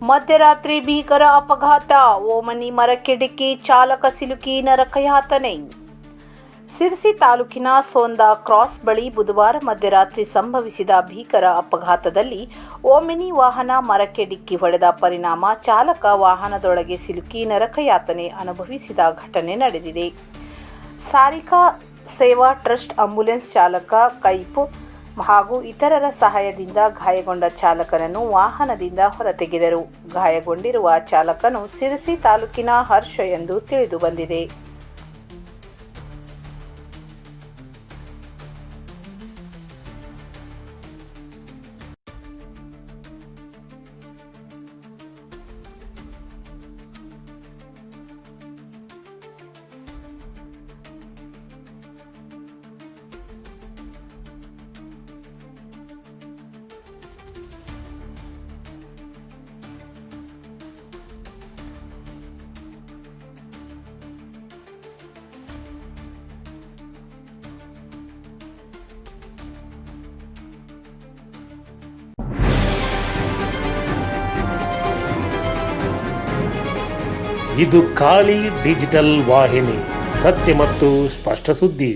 ಮಧ್ಯರಾತ್ರಿ ಭೀಕರ ಅಪಘಾತ, ಓಮನಿ ಮರಕ್ಕೆ ಡಿಕ್ಕಿ, ಚಾಲಕ ಸಿಲುಕಿ ನರಕಯಾತನೆ. ಸಿರ್ಸಿ ತಾಲೂಕಿನ ಸೋಂದಾ ಕ್ರಾಸ್ ಬಳಿ ಬುಧವಾರ ಮಧ್ಯರಾತ್ರಿ ಸಂಭವಿಸಿದ ಭೀಕರ ಅಪಘಾತದಲ್ಲಿ ಓಮಿನಿ ವಾಹನ ಮರಕ್ಕೆ ಡಿಕ್ಕಿ ಹೊಡೆದ ಪರಿಣಾಮ ಚಾಲಕ ವಾಹನದೊಳಗೆ ಸಿಲುಕಿ ನರಕಯಾತನೆ ಅನುಭವಿಸಿದ ಘಟನೆ ನಡೆದಿದೆ. ಸಾರಿಕಾ ಸೇವಾ ಟ್ರಸ್ಟ್ ಆಂಬ್ಯುಲೆನ್ಸ್ ಚಾಲಕ ಕೈಪ್ ಹಾಗೂ ಇತರರ ಸಹಾಯದಿಂದ ಗಾಯಗೊಂಡ ಚಾಲಕನನ್ನು ವಾಹನದಿಂದ ಹೊರತೆಗೆದರು. ಗಾಯಗೊಂಡಿರುವ ಚಾಲಕನು ಸಿರ್ಸಿ ತಾಲೂಕಿನ ಹರ್ಷ ಎಂದು ತಿಳಿದುಬಂದಿದೆ. ಇದು ಖಾಲಿ ಡಿಜಿಟಲ್ ವಾಹಿನಿ, ಸತ್ಯ ಮತ್ತು ಸ್ಪಷ್ಟ ಸುದ್ದಿ.